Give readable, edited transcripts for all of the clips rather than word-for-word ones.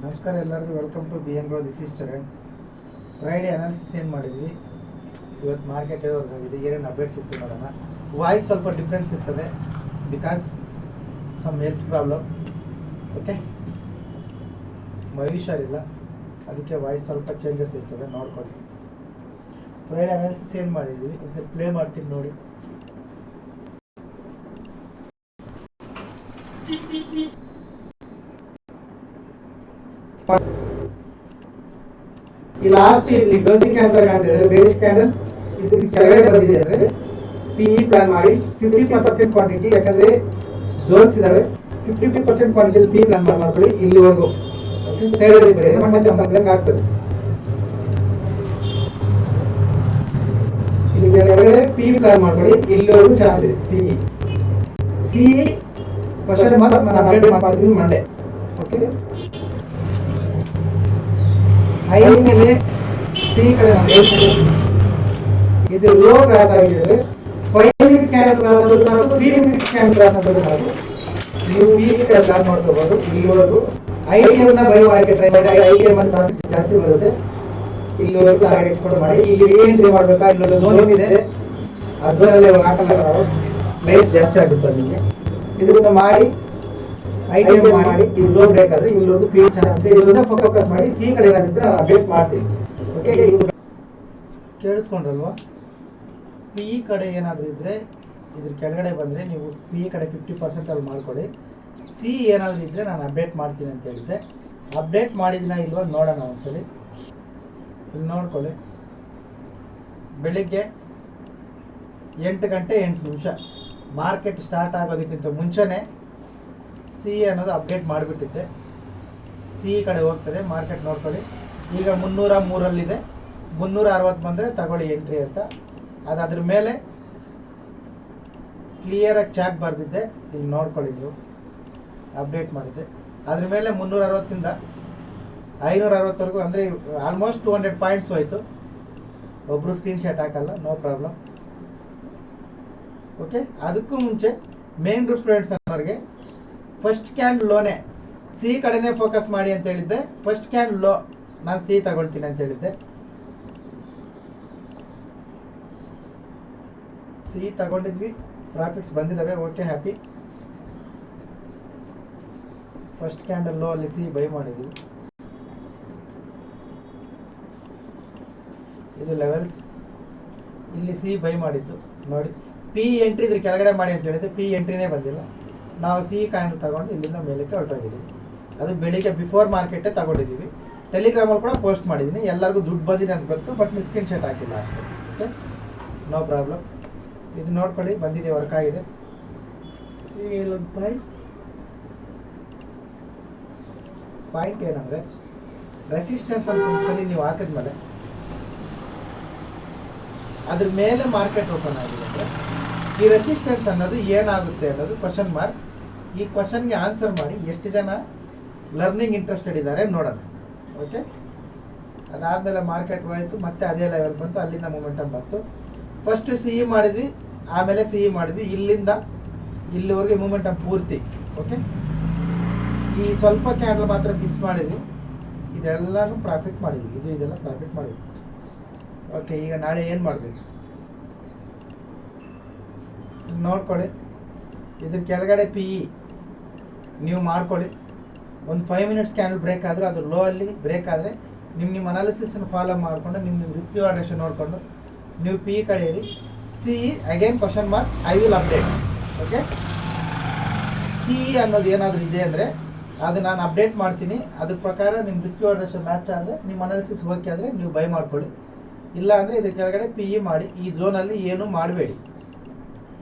ನಮಸ್ಕಾರ ಎಲ್ಲರಿಗೂ, welcome to B N Grow. This is Charan. Friday analysis ಏನು ಮಾಡಿದ್ವಿ, ಇವತ್ತು ಮಾರ್ಕೆಟ್ ಹೇಳೋರ್ಗಾಗಿದೆ, ಏನೇನು ಅಪ್ಡೇಟ್ಸ್ ಇತ್ತು ನೋಡೋಣ. ವಾಯ್ಸ್ ಸ್ವಲ್ಪ ಡಿಫ್ರೆನ್ಸ್ ಇರ್ತದೆ because some health problem. Okay, ಮೈ ಹುಷಾರಿಲ್ಲ, ಅದಕ್ಕೆ ವಾಯ್ಸ್ ಸ್ವಲ್ಪ ಚೇಂಜಸ್ ಇರ್ತದೆ, ನೋಡ್ಕೊಳ್ಳಿ. ಫ್ರೈಡೇ ಅನಾಲಿಸಿಸ್ ಏನು ಮಾಡಿದ್ವಿ ಸ್ವಲ್ಪ ಪ್ಲೇ ಮಾಡ್ತೀನಿ ನೋಡಿ. ಈ ಲಾಸ್ಟ್ ಇಲ್ಲಿ ಡೋಜಿ ಕ್ಯಾಂಡಲ್ ಕಾಣ್ತಿದ್ರೆ ಬೇಸಿಕ್ ಕ್ಯಾಂಡಲ್ ಇದು ಕೆಳಗಡೆ ಬಂದಿದೆ ಅಂದ್ರೆ PE ಪ್ಲಾನ್ ಮಾಡಿ 50% ಕ್ವಾಂಟಿಟಿ, ಯಾಕಂದ್ರೆ ಝೋನ್ಸ್ ಇದಾವೆ. 50% ಕ್ವಾಂಟಿಟಿ PE ಪ್ಲಾನ್ ಮಾಡ್ಕೊಳ್ಳಿ ಇಲ್ಲಿವರೆಗೂ. ಸೈಡ್ ಅಲ್ಲಿ ಬರೀ ಮತ್ತೆ ಅಂಬಂಗ್ ಆಗ್ತದೆ. ಇಲ್ಲಿ ಕೆಳಗಡೆ PE ಪ್ಲಾನ್ ಮಾಡ್ಕೊಳ್ಳಿ, ಇಲ್ಲಿವರೆಗೂ ಚಾನ್ಸ್ ಇದೆ. PE CE ಕ್ವಶನ್ ಮಾರ್ಕ್ ನಾನು ಅಪ್ಡೇಟ್ ಮಾಡ್ತೀನಿ ಮಂಡೇ. ಓಕೆ, ಹೈ ಮೇಲೆ ಸಿ ಕಡೆ ಇದು ಲೋ ಕ್ರಾಸ್ ಆಗಿದೆ. 5 ಮಿನಿಟ್ಸ್ ಕ್ಯಾಂಡಲ್ ಕ್ರಾಸ್ ಆದರೂ ಸಾಕು, 3 ಮಿನಿಟ್ಸ್ ಕ್ಯಾಂಡಲ್ ಕ್ರಾಸ್ ಆದರೂ ಸಾಕು. ನೀವು ಕ್ಲಾಸ್ ಮಾಡ್ಕೋಬಹುದು. ಇಲ್ಲಿವರೆಗೂ ITM ನ ಬೈ ಮಾಡಕ್ಕೆ ಟ್ರೈ ಮಾಡಿ. ITM ಅಂತ ಜಾಸ್ತಿ ಬರುತ್ತೆ. ಇಲ್ಲಿವರೆಗೂ ಟಾರ್ಗೆಟ್ ಕೂಡ ಮಾಡಿ. ಇಲ್ಲಿ ರೀಎಂಟ್ರಿ ಮಾಡಬೇಕಾ, ಇಲ್ಲೊಂದು ಝೋನ್ ಇದೆ, ಆ ಝೋನಲ್ಲಿ ಹಾಕಲ್ಲ, ಪ್ರೈಸ್ ಜಾಸ್ತಿ ಆಗುತ್ತೆ ನಿಮಗೆ. ಇದನ್ನ ಮಾಡಿ ITM ಮಾಡಿ, ಇದು ಲೋ ಬ್ರೇಕ್ ಆದ್ರೆ ಇಲ್ಲೊಂದು ಪಿ ಚಾನ್ಸ್ ಇದೆ. ಇದನ್ನ ಫೋಕಸ್ ಮಾಡಿ. ಸಿ ಕಡೆ ಏನಾಗುತ್ತೆ ಅಪ್ಡೇಟ್ ಮಾಡ್ತೀವಿ. ಓಕೆ, ಕೇಳಿಸ್ಕೊಂಡ್ರಲ್ವಾ? PE ಕಡೆ ಏನಾದರೂ ಇದ್ದರೆ ಇದ್ರ ಕೆಳಗಡೆ ಬಂದರೆ ನೀವು PE ಕಡೆ 50% ಅಲ್ಲಿ ಮಾಡ್ಕೊಳ್ಳಿ. ಸಿ ಏನಾದರೂ ಇದ್ದರೆ ನಾನು ಅಪ್ಡೇಟ್ ಮಾಡ್ತೀನಿ ಅಂತ ಹೇಳಿದ್ದೆ. ಅಪ್ಡೇಟ್ ಮಾಡಿದಿನ ಇಲ್ವ ನೋಡೋಣ ಒಂದ್ಸಲಿ. ಇಲ್ಲಿ ನೋಡ್ಕೊಳ್ಳಿ, ಬೆಳಿಗ್ಗೆ 8 ಗಂಟೆ 8 ನಿಮಿಷ ಮಾರ್ಕೆಟ್ ಸ್ಟಾರ್ಟ್ ಆಗೋದಕ್ಕಿಂತ ಮುಂಚೆನೇ ಸಿ ಅನ್ನೋದು ಅಪ್ಡೇಟ್ ಮಾಡಿಬಿಟ್ಟಿದ್ದೆ. ಸಿ ಕಡೆ ಹೋಗ್ತದೆ ಮಾರ್ಕೆಟ್, ನೋಡ್ಕೊಳ್ಳಿ. ಈಗ 303ರಲ್ಲಿದೆ, 360 ಬಂದರೆ ತಗೊಳ್ಳಿ ಎಂಟ್ರಿ ಅಂತ. ಅದ್ರ ಮೇಲೆ ಕ್ಲಿಯರಾಗಿ ಚಾರ್ಟ್ ಬರೆದಿದ್ದೆ, ಇಲ್ಲಿ ನೋಡ್ಕೊಳ್ಳಿ. ನೀವು ಅಪ್ಡೇಟ್ ಮಾಡಿದ್ದೆ, ಅದ್ರ ಮೇಲೆ 360ಇಂದ 560ವರೆಗೂ, ಅಂದರೆ ಆಲ್ಮೋಸ್ಟ್ 200 ಪಾಯಿಂಟ್ಸ್ ಹೋಯಿತು. ಒಬ್ಬರು ಸ್ಕ್ರೀನ್ಶಾಟ್ ಹಾಕಲ್ಲ, ನೋ ಪ್ರಾಬ್ಲಮ್. ಓಕೆ, ಅದಕ್ಕೂ ಮುಂಚೆ ಮೇನ್ ಗ್ರೂಪ್ ಸ್ಟೂಡೆಂಟ್ಸ್ ಅನ್ನೋರಿಗೆ ಫಸ್ಟ್ ಕ್ಯಾಂಡಲ್ ಲೋನೇ ಸಿ ಕಡೆನೇ ಫೋಕಸ್ ಮಾಡಿ ಅಂತ ಹೇಳಿದ್ದೆ. ಫಸ್ಟ್ ಕ್ಯಾಂಡಲ್ ಲೋ ನಾನು ಸಿ ತಗೊಳ್ತೀನಿ ಅಂತ ಹೇಳಿದ್ದೆ. ಸಿ ತಗೊಂಡಿದ್ವಿ, ಪ್ರಾಫಿಟ್ಸ್ ಬಂದಿದ್ದಾವೆ. Okay, happy. First candle low ಅಲ್ಲಿ ಸಿ ಬೈ ಮಾಡಿದ್ವಿ. ಇದು ಲೆವೆಲ್ಸ್, ಇಲ್ಲಿ ಸಿ ಬೈ ಮಾಡಿದ್ದು ನೋಡಿ. PE ಎಂಟ್ರಿ ಇದ್ರ ಕೆಳಗಡೆ ಮಾಡಿ ಅಂತ ಹೇಳಿದ್ದೆ, PE ಎಂಟ್ರಿನೇ ಬಂದಿಲ್ಲ. ನಾವು ಸಿ ಕ್ಯಾಂಡಲ್ ತಗೊಂಡು ಇಲ್ಲಿಂದ ಮೇಲಕ್ಕೆ ಹೊರಟೋಗಿದ್ದೀವಿ. ಅದು ಬೆಳಿಗ್ಗೆ ಬಿಫೋರ್ ಮಾರ್ಕೆಟೇ ತಗೊಂಡಿದ್ದೀವಿ. ಟೆಲಿಗ್ರಾಮಲ್ಲಿ ಕೂಡ ಪೋಸ್ಟ್ ಮಾಡಿದ್ದೀನಿ, ಎಲ್ಲರಿಗೂ ದುಡ್ಡು ಬಂದಿದೆ ಅಂತ ಗೊತ್ತು, ಬಟ್ ನೀವು ಸ್ಕ್ರೀನ್ಶಾಟ್ ಹಾಕಿಲ್ಲ ಅಷ್ಟೇ. Okay, no problem. ಇದು ನೋಡ್ಕೊಳ್ಳಿ, ಬಂದಿದೆ, ವರ್ಕ್ ಆಗಿದೆ. ಈಗ ಇಲ್ಲೊಂದು ಪಾಯಿಂಟ್ ಏನಂದರೆ ರೆಸಿಸ್ಟೆನ್ಸ್ ಅಂತ ಒಂದ್ಸಲಿ ನೀವು ಹಾಕಿದ್ಮೇಲೆ ಅದ್ರ ಮೇಲೆ ಮಾರ್ಕೆಟ್ ಓಪನ್ ಆಗಿದೆ ಅಂದರೆ ಈ ರೆಸಿಸ್ಟೆನ್ಸ್ ಅನ್ನೋದು ಏನಾಗುತ್ತೆ ಅನ್ನೋದು ಕ್ವಶನ್ ಮಾರ್ಕ್. ಈ ಕ್ವಶನ್ಗೆ ಆನ್ಸರ್ ಮಾಡಿ ಎಷ್ಟು ಜನ ಲರ್ನಿಂಗ್ ಇಂಟ್ರೆಸ್ಟೆಡ್ ಇದ್ದಾರೆ ನೋಡೋಣ. ಓಕೆ, ಅದಾದಮೇಲೆ ಮಾರ್ಕೆಟ್ ಹೋಯಿತು, ಮತ್ತೆ ಅದೇ ಲೆವೆಲ್ ಬಂತು, ಅಲ್ಲಿಂದ ಮೊಮೆಂಟಮ್ ಬಂತು. ಫಸ್ಟ್ CE ಮಾಡಿದ್ವಿ, ಆಮೇಲೆ CE ಮಾಡಿದ್ವಿ, ಇಲ್ಲಿಂದ ಇಲ್ಲಿವರೆಗೆ ಮೂಮೆಂಟಮ್ ಪೂರ್ತಿ. ಓಕೆ, ಈ ಸ್ವಲ್ಪ ಕ್ಯಾಂಡಲ್ ಮಾತ್ರ ಮಿಸ್ ಮಾಡಿದ್ವಿ, ಇದೆಲ್ಲನೂ ಪ್ರಾಫಿಟ್ ಮಾಡಿದ್ವಿ. ಇದೆಲ್ಲ ಪ್ರಾಫಿಟ್ ಮಾಡಿದ್ವಿ. ಓಕೆ, ಈಗ ನಾಳೆ ಏನು ಮಾಡಬೇಕು ನೋಡ್ಕೊಳ್ಳಿ. ಇದ್ರ ಕೆಳಗಡೆ PE ನೀವು ಮಾಡ್ಕೊಳ್ಳಿ. ಒಂದು 5 ಮಿನಿಟ್ಸ್ ಕ್ಯಾಂಡಲ್ ಬ್ರೇಕ್ ಆದರೆ, ಅದು ಲೋ ಅಲ್ಲಿ ಬ್ರೇಕ್ ಆದರೆ ನಿಮ್ಮ ಅನಾಲಿಸಿಸನ್ನು ಫಾಲೋ ಮಾಡಿಕೊಂಡು ನಿಮ್ಮ ರಿಸ್ಕ್ ರಿವಾರ್ಡ್ ರೇಷಿಯೋ ನೋಡಿಕೊಂಡು ನೀವು PE ಕಡೆ ಇರಿ. CE again question mark, I will update. Okay, CE ಅನ್ನೋದು ಏನಾದರೂ ಇದೆ ಅಂದರೆ ಅದು ನಾನು ಅಪ್ಡೇಟ್ ಮಾಡ್ತೀನಿ. ಅದ್ರ ಪ್ರಕಾರ ನಿಮ್ಮ ರಿಸ್ಕ್ ರಿವಾರ್ಡ್ ರೇಷಿಯೋ ಮ್ಯಾಚ್ ಆದರೆ, ನಿಮ್ಮ ಅನಾಲಿಸಿಸ್ ಓಕೆ ಆದರೆ ನೀವು ಬೈ ಮಾಡ್ಕೊಳ್ಳಿ. ಇಲ್ಲ ಅಂದರೆ ಇದ್ರ ಕೆಳಗಡೆ PE ಮಾಡಿ. ಈ ಝೋನಲ್ಲಿ ಏನೂ ಮಾಡಬೇಡಿ.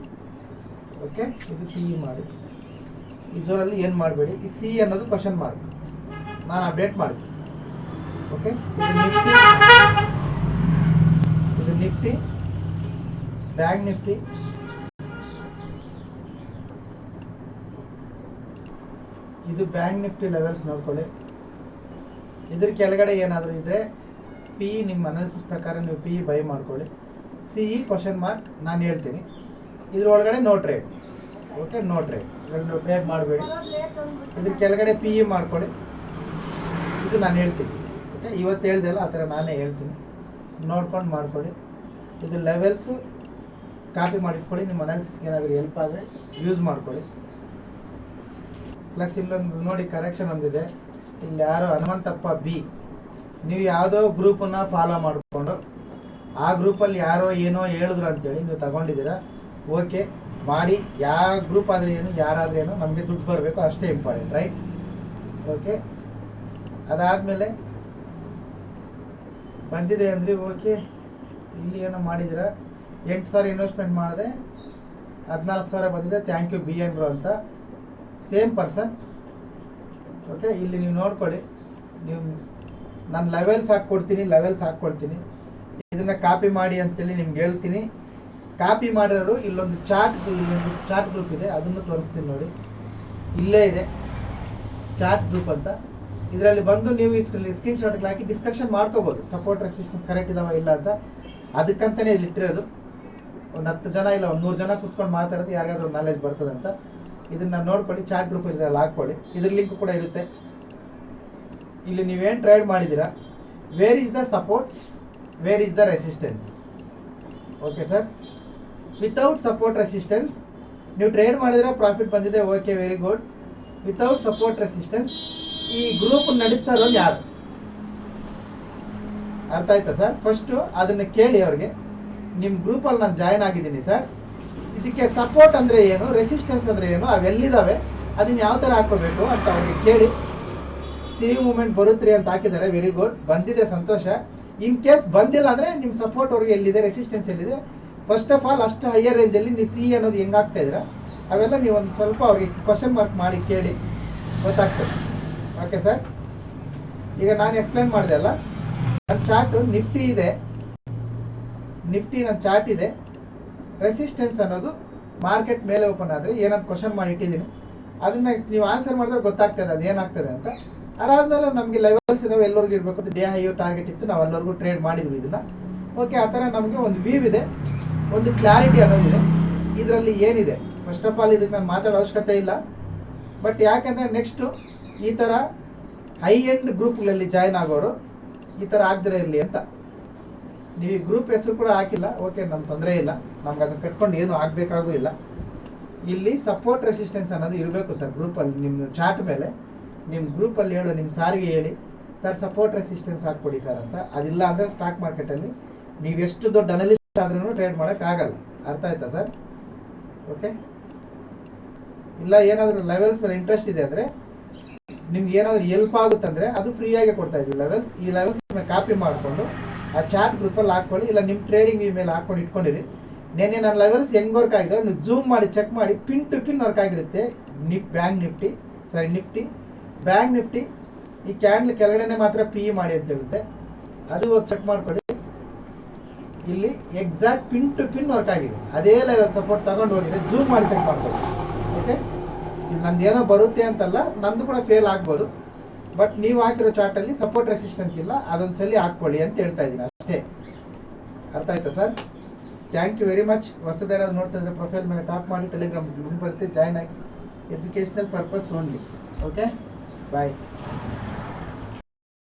ಓಕೆ, ಇದು PE ಮಾಡಿ, ಈ ಝೋನಲ್ಲಿ ಏನು ಮಾಡಬೇಡಿ. ಈ CE ಅನ್ನೋದು ಕ್ವಶನ್ ಮಾರ್ಕ್, ನಾನು ಅಪ್ಡೇಟ್ ಮಾಡ್ತೀನಿ. ಓಕೆ, ಇದು ನಿಫ್ಟಿ, ಬ್ಯಾಂಕ್ ನಿಫ್ಟಿ, ಇದು ಬ್ಯಾಂಕ್ ನಿಫ್ಟಿ ಲೆವೆಲ್ಸ್ ನೋಡ್ಕೊಳ್ಳಿ. ಇದ್ರ ಕೆಳಗಡೆ ಏನಾದರೂ ಇದ್ದರೆ PE ನಿಮ್ಮ ಅನಾಲಿಸಿಸ್ ಪ್ರಕಾರ ನೀವು PE ಬೈ ಮಾಡ್ಕೊಳ್ಳಿ. CE ಕ್ವಶನ್ ಮಾರ್ಕ್ ನಾನು ಹೇಳ್ತೀನಿ. ಇದ್ರೊಳಗಡೆ no trade. Okay, no trade, ಇದರಲ್ಲಿ ಟ್ರೇಡ್ ಮಾಡಬೇಡಿ. ಇದ್ರ ಕೆಳಗಡೆ PE ಮಾಡ್ಕೊಳ್ಳಿ. ಇದು ನಾನು ಹೇಳ್ತೀನಿ. ಓಕೆ, ಇವತ್ತು ಹೇಳ್ದೆಲ್ಲ ಆ ಥರ ನಾನೇ ಹೇಳ್ತೀನಿ, ನೋಡ್ಕೊಂಡು ಮಾಡ್ಕೊಳ್ಳಿ. ಇದು ಲೆವೆಲ್ಸು ಕಾಪಿ ಮಾಡಿಟ್ಕೊಳ್ಳಿ, ನಿಮ್ಮ ಅನಾಲಿಸಿಸ್ಗೆ ಏನಾದರೂ ಹೆಲ್ಪ್ ಆದರೆ ಯೂಸ್ ಮಾಡ್ಕೊಳ್ಳಿ. ಪ್ಲಸ್ ಇಲ್ಲೊಂದು ನೋಡಿ ಕರೆಕ್ಷನ್ ಒಂದಿದೆ, ಇಲ್ಲಿ ಯಾರೋ ಹನುಮಂತಪ್ಪ ಬಿ, ನೀವು ಯಾವುದೋ ಗ್ರೂಪನ್ನು ಫಾಲೋ ಮಾಡಿಕೊಂಡು ಆ ಗ್ರೂಪಲ್ಲಿ ಯಾರೋ ಏನೋ ಹೇಳಿದ್ರು ಅಂತೇಳಿ ನೀವು ತಗೊಂಡಿದ್ದೀರಾ. ಓಕೆ ಮಾಡಿ, ಯಾವ ಗ್ರೂಪ್ ಆದರೆ ಏನು, ಯಾರಾದರೂ ಏನು, ನಮಗೆ ದುಡ್ಡು ಬರಬೇಕು ಅಷ್ಟೇ ಇಂಪಾರ್ಟೆಂಟ್, ರೈಟ್? ಓಕೆ, ಅದಾದಮೇಲೆ ಬಂದಿದೆ ಅಂದರೆ ಓಕೆ, ಇಲ್ಲಿ ಏನೋ ಮಾಡಿದ್ದೀರಾ, 8,000 ಇನ್ವೆಸ್ಟ್ಮೆಂಟ್ ಮಾಡಿದೆ, 14,000 ಬಂದಿದೆ, thank you B N bro ಅಂತ, ಸೇಮ್ ಪರ್ಸನ್. ಓಕೆ, ಇಲ್ಲಿ ನೀವು ನೋಡ್ಕೊಳ್ಳಿ, ನೀವು ನಾನು ಲೆವೆಲ್ಸ್ ಹಾಕ್ಕೊಡ್ತೀನಿ, ಇದನ್ನು ಕಾಪಿ ಮಾಡಿ ಅಂತೇಳಿ ನಿಮ್ಗೆ ಹೇಳ್ತೀನಿ. ಕಾಪಿ ಮಾಡಿರೋರು ಇಲ್ಲೊಂದು ಚಾಟ್ ಗ್ರೂಪ್ ಇದೆ, ಅದನ್ನು ತೋರಿಸ್ತೀನಿ ನೋಡಿ. ಇಲ್ಲೇ ಇದೆ ಚಾಟ್ ಗ್ರೂಪ್ ಅಂತ, ಇದರಲ್ಲಿ ಬಂದು ನೀವು ಸ್ಕ್ರೀನ್ಶಾಟ್ಗೆ ಹಾಕಿ ಡಿಸ್ಕಷನ್ ಮಾಡ್ಕೋಬೋದು, ಸಪೋರ್ಟ್ ರೆಸಿಸ್ಟೆನ್ಸ್ ಕರೆಕ್ಟ್ ಇದಾವ ಇಲ್ಲ ಅಂತ. ಅದಕ್ಕಂತಲೇ ಇಲ್ಲಿ ಇಟ್ಟಿರೋದು. ಒಂದು 10 ಜನ ಇಲ್ಲ ಒಂದು 100 ಜನ ಕುತ್ಕೊಂಡು ಮಾತಾಡೋದು, ಯಾರಿಗಾದ್ರೂ ನಾಲೆಜ್ ಬರ್ತದಂತ. ಇದನ್ನು ನೋಡ್ಕೊಳ್ಳಿ, ಚಾಟ್ ಗ್ರೂಪ್ ಇದರಲ್ಲಿ ಹಾಕ್ಕೊಳ್ಳಿ, ಇದ್ರ ಲಿಂಕ್ ಕೂಡ ಇರುತ್ತೆ. ಇಲ್ಲಿ ನೀವೇನು ಟ್ರೇಡ್ ಮಾಡಿದ್ದೀರಾ, where is the support, where is the resistance. Okay sir, without support resistance ನೀವು ಟ್ರೇಡ್ ಮಾಡಿದರೆ ಪ್ರಾಫಿಟ್ ಬಂದಿದೆ, okay very good. Without support resistance ಈ ಗ್ರೂಪ್ ನಡೆಸ್ತಾ ಇರೋದು ಯಾರು? ಅರ್ಥ ಆಯ್ತಾ ಸರ್? ಫಸ್ಟು ಅದನ್ನು ಕೇಳಿ ಅವ್ರಿಗೆ, ನಿಮ್ಮ ಗ್ರೂಪಲ್ಲಿ ನಾನು ಜಾಯ್ನ್ ಆಗಿದ್ದೀನಿ ಸರ್, ಇದಕ್ಕೆ ಸಪೋರ್ಟ್ ಅಂದರೆ ಏನು, ರೆಸಿಸ್ಟೆನ್ಸ್ ಅಂದರೆ ಏನು, ಅವೆಲ್ಲಿದ್ದಾವೆ, ಅದನ್ನು ಯಾವ ಥರ ಹಾಕ್ಕೋಬೇಕು ಅಂತ ಅವ್ರಿಗೆ ಕೇಳಿ. ಸೇವ್ ಮೂಮೆಂಟ್ ಬರುತ್ತ್ರಿ ಅಂತ ಹಾಕಿದ್ದಾರೆ, ವೆರಿ ಗುಡ್, ಬಂದಿದೆ, ಸಂತೋಷ. ಇನ್ ಕೇಸ್ ಬಂದಿಲ್ಲ ಅಂದರೆ ನಿಮ್ಮ ಸಪೋರ್ಟ್ ಅವ್ರಿಗೆ ಎಲ್ಲಿದೆ, ರೆಸಿಸ್ಟೆನ್ಸ್ ಎಲ್ಲಿದೆ, ಫಸ್ಟ್ ಆಫ್ ಆಲ್ ಅಷ್ಟು ಹೈಯರ್ ರೇಂಜಲ್ಲಿ ನೀವು ಸಿ ಅನ್ನೋದು ಹೆಂಗೆ ಆಗ್ತಾ ಇದ್ದೀರಾ ಅವೆಲ್ಲ ನೀವು ಒಂದು ಸ್ವಲ್ಪ ಅವ್ರಿಗೆ ಕ್ವಶನ್ ಮಾರ್ಕ್ ಮಾಡಿ ಕೇಳಿ, ಗೊತ್ತಾಗ್ತದೆ. ಓಕೆ ಸರ್, ಈಗ ನಾನು ಎಕ್ಸ್ಪ್ಲೇನ್ ಮಾಡಿದೆ ಅಲ್ಲ, ನನ್ನ ಚಾರ್ಟು ನಿಫ್ಟಿ ಇದೆ, ನನ್ನ ಚಾರ್ಟ್ ಇದೆ. ರೆಸಿಸ್ಟೆನ್ಸ್ ಅನ್ನೋದು ಮಾರ್ಕೆಟ್ ಮೇಲೆ ಓಪನ್ ಆದರೆ ಏನಂತ ಕ್ವಶನ್ ಮಾಡಿ ಇಟ್ಟಿದ್ದೀನಿ, ಅದನ್ನು ನೀವು ಆನ್ಸರ್ ಮಾಡಿದ್ರೆ ಗೊತ್ತಾಗ್ತದೆ ಅದು ಏನಾಗ್ತದೆ ಅಂತ. ಅದಾದಮೇಲೆ ನಮಗೆ ಲೆವೆಲ್ಸ್ ಇದಾವೆ, ಎಲ್ಲರಿಗೂ ಇರಬೇಕು ಅಂತ ಡೇ ಹೈಯೋ ಟಾರ್ಗೆಟ್ ಇತ್ತು, ನಾವು ಎಲ್ಲರಿಗೂ ಟ್ರೇಡ್ ಮಾಡಿದ್ವಿ ಇದನ್ನು. ಓಕೆ, ಆ ಥರ ನಮಗೆ ಒಂದು ವ್ಯೂ ಇದೆ, ಒಂದು ಕ್ಲಾರಿಟಿ ಅನ್ನೋದಿದೆ ಇದರಲ್ಲಿ ಏನಿದೆ. ಫಸ್ಟ್ ಆಫ್ ಆಲ್ ಇದಕ್ಕೆ ನಾನು ಮಾತಾಡೋ ಅವಶ್ಯಕತೆ ಇಲ್ಲ, ಬಟ್ ಯಾಕೆಂದರೆ ನೆಕ್ಸ್ಟು ಈ ಥರ ಹೈ ಎಂಡ್ ಗ್ರೂಪ್ಗಳಲ್ಲಿ ಜಾಯ್ನ್ ಆಗೋರು ಈ ಥರ ಆಗದಿರೇ ಇರಲಿ ಅಂತ. ನೀವು ಈ ಗ್ರೂಪ್ ಹೆಸರು ಕೂಡ ಹಾಕಿಲ್ಲ, ಓಕೆ, ನಮ್ಮ ತೊಂದರೆ ಇಲ್ಲ, ನಮ್ಗೆ ಅದನ್ನು ಕಟ್ಕೊಂಡು ಏನೂ ಆಗಬೇಕಾಗೂ ಇಲ್ಲ. ಇಲ್ಲಿ ಸಪೋರ್ಟ್ ರೆಸಿಸ್ಟೆನ್ಸ್ ಅನ್ನೋದು ಇರಬೇಕು ಸರ್ ಗ್ರೂಪಲ್ಲಿ, ನಿಮ್ಮ ಚಾರ್ಟ್ ಮೇಲೆ ನಿಮ್ಮ ಗ್ರೂಪಲ್ಲಿ ಹೇಳು, ನಿಮ್ಮ ಸಾರಿಗೆ ಹೇಳಿ ಸರ್ ಸಪೋರ್ಟ್ ರೆಸಿಸ್ಟೆನ್ಸ್ ಹಾಕ್ಕೊಡಿ ಸರ್ ಅಂತ. ಅದಿಲ್ಲ ಅಂದರೆ ಸ್ಟಾಕ್ ಮಾರ್ಕೆಟಲ್ಲಿ ನೀವು ಎಷ್ಟು ದೊಡ್ಡ ಅನಲಿಸ್ಟ್ ಆದ್ರೂ ಟ್ರೇಡ್ ಮಾಡೋಕ್ಕಾಗಲ್ಲ. ಅರ್ಥ ಆಯ್ತಾ ಸರ್? ಓಕೆ, ಇಲ್ಲ ಏನಾದರೂ ಲೆವೆಲ್ಸ್ ಮೇಲೆ ಇಂಟ್ರೆಸ್ಟ್ ಇದೆ ಅಂದರೆ ನಿಮ್ಗೆ ಏನಾದರೂ ಹೆಲ್ಪ್ ಆಗುತ್ತಂದರೆ ಅದು ಫ್ರೀಯಾಗಿ ಕೊಡ್ತಾ ಇದ್ದೀವಿ ಲೆವೆಲ್ಸ್. ಈ ಲೆವೆಲ್ಸ್ ಮೇಲೆ ಕಾಪಿ ಮಾಡಿಕೊಂಡು ಆ ಚಾರ್ಟ್ ಗ್ರೂಪಲ್ಲಿ ಹಾಕ್ಕೊಳ್ಳಿ, ಇಲ್ಲ ನಿಮ್ಮ ಟ್ರೇಡಿಂಗ್ ಈ ಮೇಲೆ ಹಾಕ್ಕೊಂಡು ಇಟ್ಕೊಂಡಿರಿ. ನೆನ್ನೆ ನನ್ನ ಲೆವೆಲ್ಸ್ ಹೆಂಗೆ ವರ್ಕ್ ಆಗಿದ್ದಾವೆ ನೀವು ಜೂಮ್ ಮಾಡಿ ಚೆಕ್ ಮಾಡಿ, ಪಿನ್ ಟು ಪಿನ್ ವರ್ಕ್ ಆಗಿರುತ್ತೆ. ಬ್ಯಾಂಕ್ ನಿಫ್ಟಿ ಈ ಕ್ಯಾಂಡ್ಲ್ ಕೆಳಗಡೆನೆ ಮಾತ್ರ ಪಿ ಇ ಮಾಡಿ ಅಂತ ಹೇಳುತ್ತೆ, ಅದು ಹೋಗಿ ಚೆಕ್ ಮಾಡ್ಕೊಳ್ಳಿ. ಇಲ್ಲಿ exact pin to pin work ಆಗಿದೆ, ಅದೇ ಲೆವೆಲ್ ಸಪೋರ್ಟ್ ತಗೊಂಡು ಹೋಗಿದೆ, ಜೂಮ್ ಮಾಡಿ ಚೆಕ್ ಮಾಡ್ಕೊಳ್ಳಿ. ಓಕೆ, ಇದು ನಂದೇನೋ ಬರುತ್ತೆ ಅಂತಲ್ಲ, ನಂದು ಕೂಡ ಫೇಲ್ ಆಗ್ಬೋದು, ಬಟ್ ನೀವು ಹಾಕಿರೋ ಚಾರ್ಟಲ್ಲಿ ಸಪೋರ್ಟ್ ರೆಸಿಸ್ಟೆನ್ಸ್ ಇಲ್ಲ, ಅದೊಂದು ಸಲ ಹಾಕ್ಕೊಳ್ಳಿ ಅಂತ ಹೇಳ್ತಾ ಇದ್ದೀನಿ ಅಷ್ಟೇ. ಅರ್ಥ ಆಯ್ತಾ sir? Thank you very much. ಹೊಸದೇನಾದ್ರು ನೋಡ್ತಾ ಇದ್ರೆ ಪ್ರೊಫೈಲ್ ಮೇಲೆ ಟಾಪ್ ಮಾಡಿ ಟೆಲಿಗ್ರಾಮ್ ಲಿಂಕ್ ಬರುತ್ತೆ, ಜಾಯ್ನ್ ಆಗಿ, ಎಜುಕೇಷನಲ್ ಪರ್ಪಸ್ ಓನ್ಲಿ. ಓಕೆ, ಬಾಯ್.